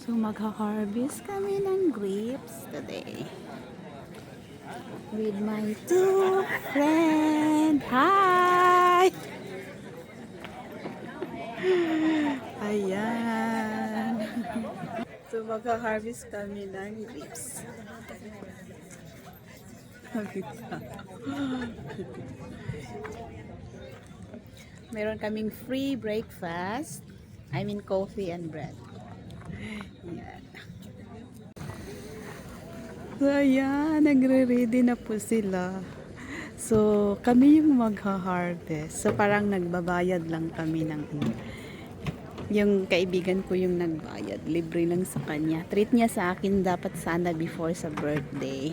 So magha-harvest kami ng grapes today with my two friend. Hi! Ayan. So magha-harvest kami ng grapes. Meron kaming free breakfast. I mean coffee and bread. Ayan. So ayan, nagre-ready na po sila. So kami yung magha-harvest. So parang nagbabayad lang kami ng ano. Yung kaibigan ko yung nagbayad. Libre lang sa kanya. Treat niya sa akin dapat sana before sa birthday.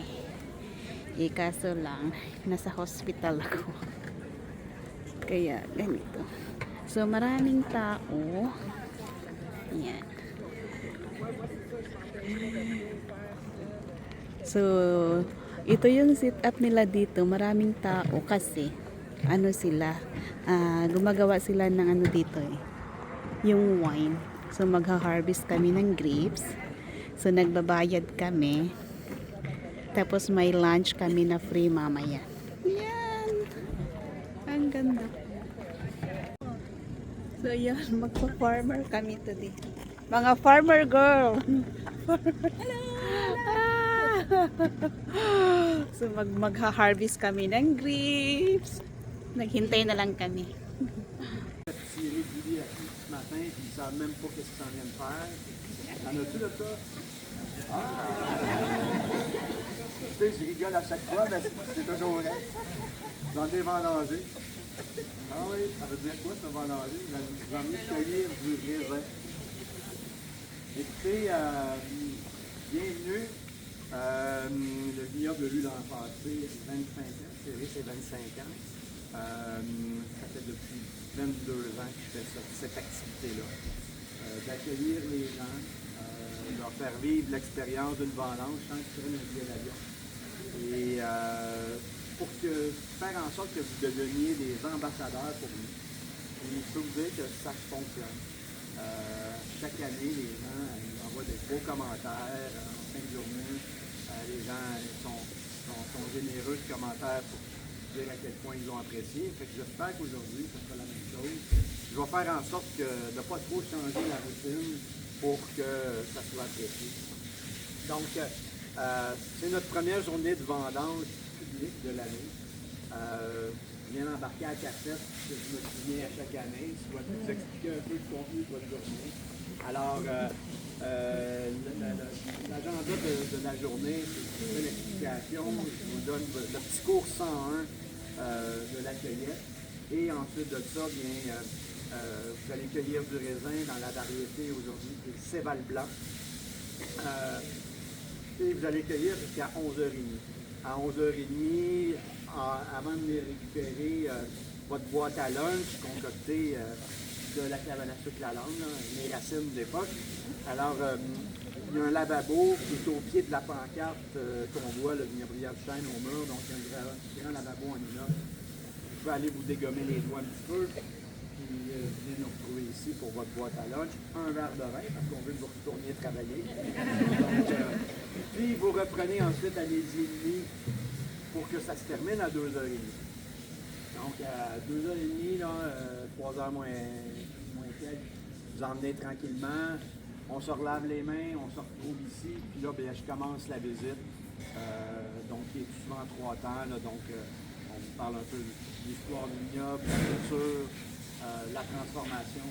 Kaso lang, nasa hospital ako. Kaya ganito. So maraming tao. Ayan. So, ito yung sit up nila dito. Maraming tao kasi ano sila, gumagawa sila ng ano dito eh, yung wine. So, magha-harvest kami ng grapes. So, nagbabayad kami. Tapos, may lunch kami na free mamaya. Yan! Ang ganda. So, yan. Magpa-farmer kami today. Mga farmer girl! Hello! So magha-harvest kami ng grapes. Naghintay na lang kami. C'est régulier ce matin, puis ils savent même pas qu'est-ce qu'ils s'en viennent faire. T'en as-tu de ça? Tu sais, je rigole à chaque fois, mais c'est toujours vrai. J'en ai vendangé. Ah oui, ça veut dire quoi, ça vendangé? J'en ai cueillir du raisin. Écoutez, bienvenue. Le vignoble a eu l'an passé 25 ans, c'est vrai, c'est 25 ans. Ça fait depuis 22 ans que je fais cette activité-là. D'accueillir les gens, leur faire vivre l'expérience d'une vendange sans qu'ils prennent un billet d'avion. Et pour faire en sorte que vous deveniez des ambassadeurs pour nous. Et prouver que ça fonctionne. Chaque année, les gens envoient des beaux commentaires en fin de journée. Les gens sont généreux de commentaires pour dire à quel point ils l'ont apprécié. Fait que j'espère qu'aujourd'hui, ça sera la même chose. Je vais faire en sorte de ne pas trop changer la routine pour que ça soit apprécié. Donc, c'est notre première journée de vendange publique de l'année. Je viens d'embarquer à la cassette que je me souviens à chaque année, soit de vous expliquer un peu le contenu de votre journée. Alors, l'agenda de la journée, c'est une explication. Je vous donne le petit cours 101 de la cueillette. Et ensuite de ça, bien, vous allez cueillir du raisin dans la variété aujourd'hui qui est le Céval blanc. Et vous allez cueillir jusqu'à 11h30. À 11h30, avant de venir récupérer votre boîte à lunch concoctée de la cabane à sucre Lalande, les racines d'époque. Alors, il y a un lavabo qui est au pied de la pancarte qu'on voit, le vignoble chêne au mur, donc il y a un grand lavabo en inox. Vous pouvez aller vous dégommer les doigts un petit peu, puis venez nous retrouver ici pour votre boîte à lunch. Un verre de vin, parce qu'on veut que vous retourniez travailler. Donc, puis vous reprenez ensuite à midi et demi pour que ça se termine à 2h30. Donc à 2h30, 3h moins quelques, vous emmenez tranquillement, on se relave les mains, on se retrouve ici, puis là, bien, je commence la visite, donc qui est souvent 3 temps, là, donc on vous parle un peu de l'histoire du vignoble, la culture, la transformation,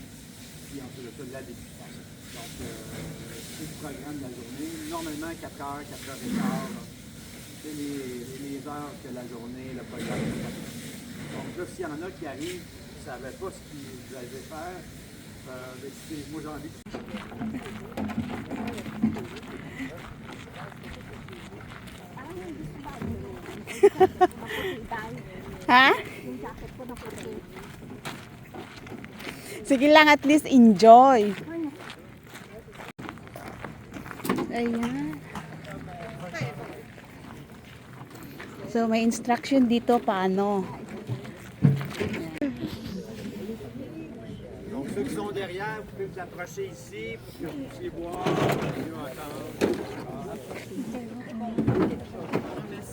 puis ensuite de ça, la dégustation. Donc c'est le programme de la journée, normalement 4h, 4h15, c'est les heures que la journée, le programme est passé. Donc là, s'il y en a qui arrivent, qui ne savaient pas ce qu'ils allaient faire, écoutez, moi j'ai envie de... Ha? Sige lang, at least enjoy. Ayan. So, may instruction dito paano. Ceux qui sont derrière, vous pouvez vous approcher ici pour que vous puissiez voir, mieux entendre.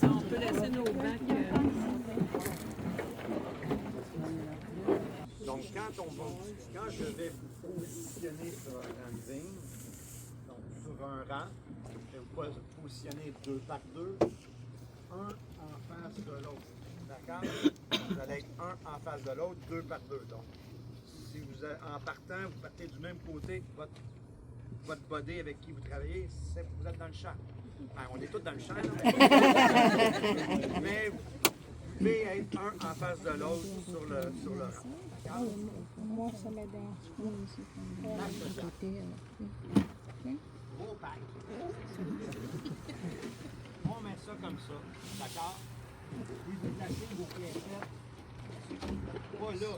On peut laisser nos bacs. Donc, quand je vais vous positionner sur un dancing, donc sur un rang, je vais vous positionner 2 par 2, un en face de l'autre. D'accord? Vous allez être un en face de l'autre, 2 par 2. Donc, si vous êtes, en partant, vous partez du même côté que votre body avec qui vous travaillez, vous êtes dans le champ. Ben, on est tous dans le champ, là. Mais vous pouvez être un en face de l'autre sur le rang. D'accord? Gros pack. On met ça comme ça. D'accord? Vous déplacez vos piécettes. Pas là,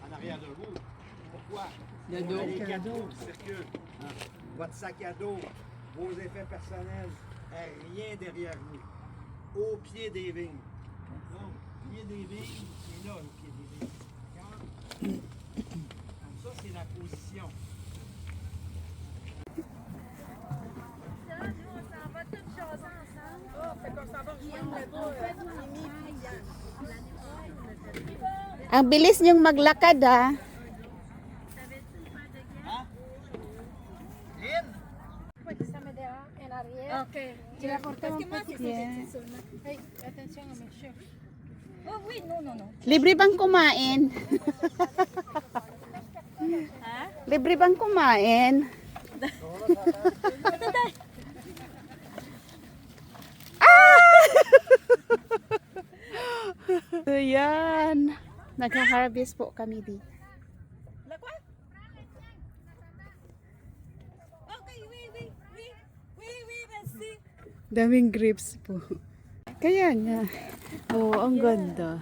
en arrière de vous. Pourquoi? Le Vous dos. avez les 4 roues qui circulent. Hein? Votre sac à dos, vos effets personnels, rien derrière vous. Au pied des vignes. Donc, pied des vignes, c'est là, le pied des vignes. D'accord? Comme ça, c'est la position. Ang bilis niyong maglakad ah. Lynn? Ça me dérange en arrière. Ok. Tu vas porter Parce un que moi, petit c'est pied. petit seulement. Hey, attention à mes cheveux. Oh oui, non, non, non. Libre bang kumain? Libre bang kumain? So yan. Nag-harvest po kami dito. La quoi? Ok, oui, oui, oui. Oui, oui, merci. Daming grapes po. Kaya nga. Oo, ang ganda.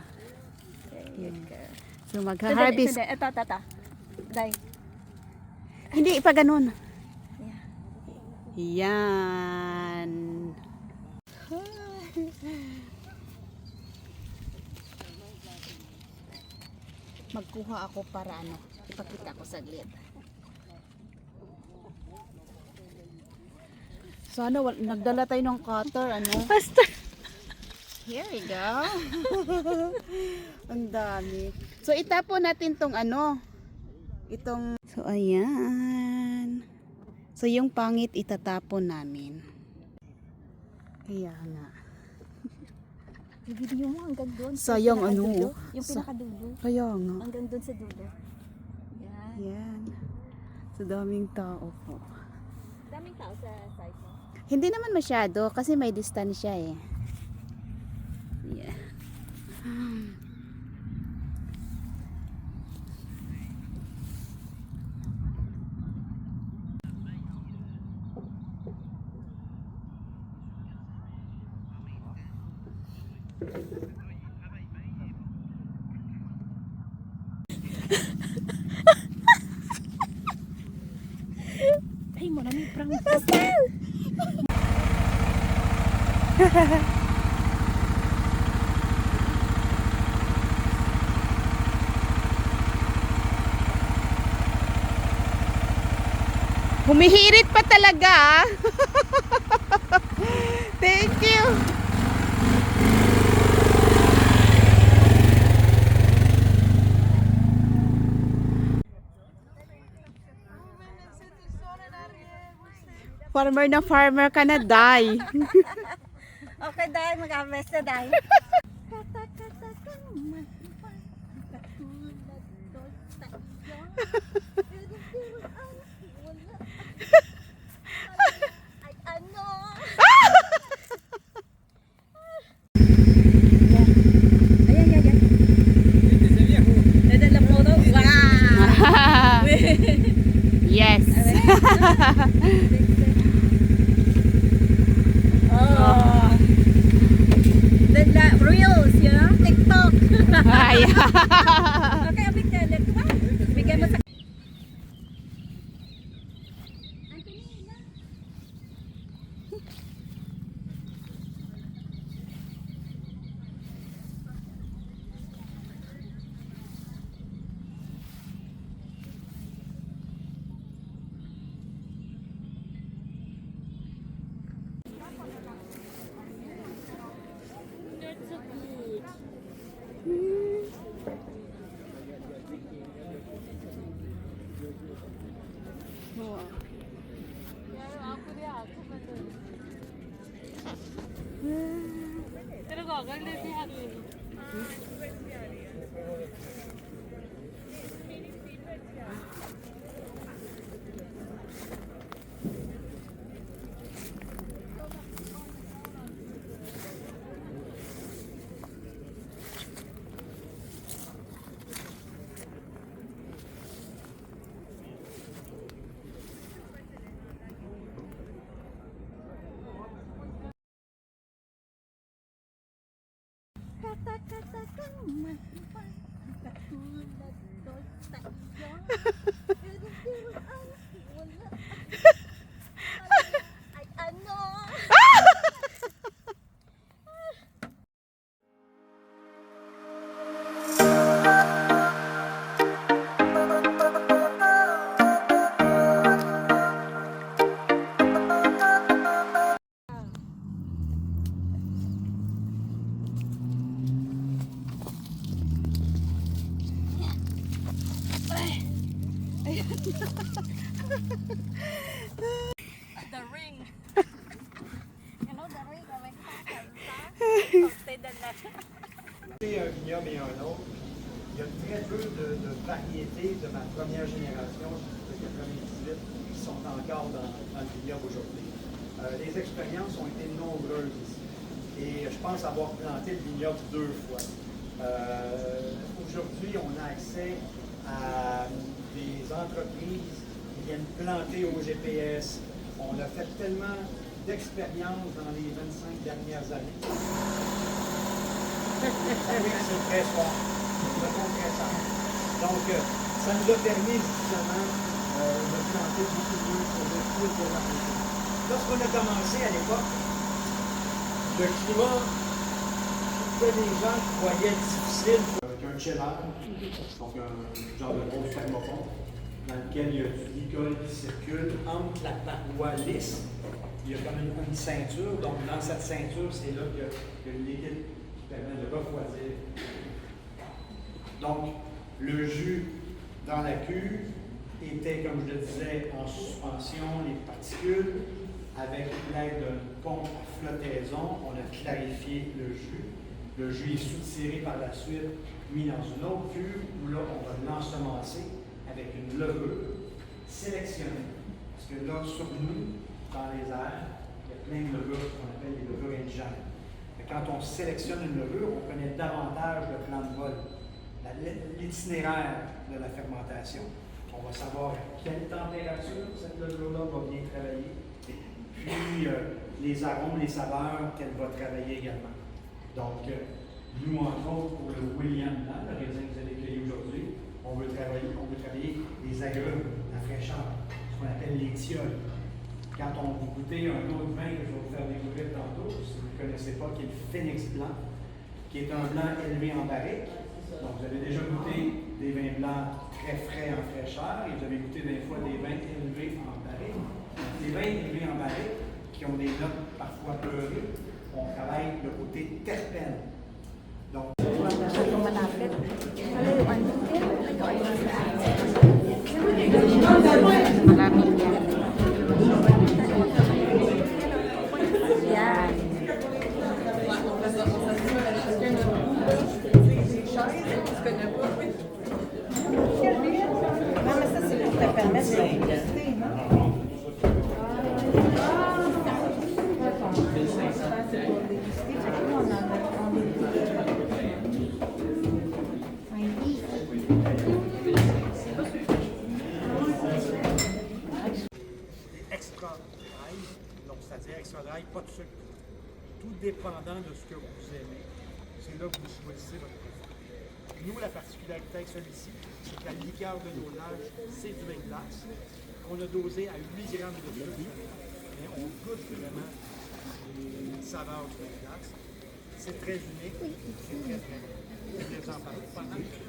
So mag-harvest. Ito. Dai. Hindi pa ganun. Yan. Magkuha ako para ano, ipakita ko saglit. So ano, nagdala tayo ng cutter, ano? Faster. Here we go. Ang dami. So itapon natin tong ano, itong, so ayan. So yung pangit itatapon namin. Kaya nga. Video mo hanggang doon. Sayang ano. Yung pinakadulo. Kaya nga. Hanggang doon sa dulo. Yan. Yan. So daming tao po. Daming tao sa site mo. Hindi naman masyado kasi may distansya eh. Yeah. Ay, mo na may prank. Pastel! Humihirit pa talaga. Ah. Thank you. Farmer na farmer ka na, Day. Okay, dahil mag-harvest na dahil. Ay, ano? Nadala mo to? Wow! Yes. Oh. The reels, you know? TikTok. Ay. Okay, abig na. Let's go. Bigyan mo sa... Ay, ano? The ring. You know the ring avec ça? Stay the next. C'est un vignoble et un autre. Il y a très peu de variétés de ma première génération, de 98, qui sont encore dans le vignoble aujourd'hui. Les expériences ont été nombreuses ici. Et je pense avoir planté le vignoble 2 fois. Aujourd'hui, on a accès à des entreprises qui viennent planter au GPS. On a fait tellement d'expériences dans les 25 dernières années. Oui, c'est très fort. C'est très simple. Donc, ça nous a permis justement de planter beaucoup mieux pour le plus de variétés. Lorsqu'on a commencé à l'époque, le climat, il y a des gens qui voyaient difficile qu'un chiller, donc un genre de gros thermopompe, dans lequel il y a du glycol qui circule entre la paroi lisse. Il y a comme une ceinture, donc dans cette ceinture, c'est là que le liquide qui permet de refroidir. Donc, le jus dans la cuve était, comme je le disais, en suspension, les particules. Avec l'aide d'une pompe à flottaison, on a clarifié le jus. Le jus est soutiré par la suite, mis dans une autre cuve où là, on va l'ensemencer avec une levure sélectionnée. Parce que là, sur nous, dans les airs, il y a plein de levures qu'on appelle les levures indigènes. Quand on sélectionne une levure, on connaît davantage le plan de vol, l'itinéraire de la fermentation. On va savoir à quelle température cette levure-là va bien travailler, puis les arômes, les saveurs qu'elle va travailler également. Donc, nous, entre autres, pour le William Blanc, le raisin que vous avez cueilli aujourd'hui, on veut travailler les agrumes, la fraîcheur, ce qu'on appelle les tilleuls. Quand on vous goûtez un autre vin que je vais vous faire découvrir tantôt, si vous ne connaissez pas, qui est le Phoenix Blanc, qui est un blanc élevé en barrique. Donc, vous avez déjà goûté des vins blancs très frais en fraîcheur et vous avez goûté des fois des vins élevés en barrique. Les vins élevés en barrique, qui ont des notes parfois beurrées, on travaille le côté terpène. Donc, extra dry, donc c'est-à-dire extra dry, pas de sucre. Tout dépendant de ce que vous aimez, c'est là que vous choisissez votre produit. Nous, la particularité avec celui-ci, c'est que la liqueur de dosage, c'est du vin glace, qu'on a dosé à 8 grammes de sucre, mais on goûte vraiment les saveurs du vin glace. C'est très unique, c'est très très bon. Je vais vous en parler pendant que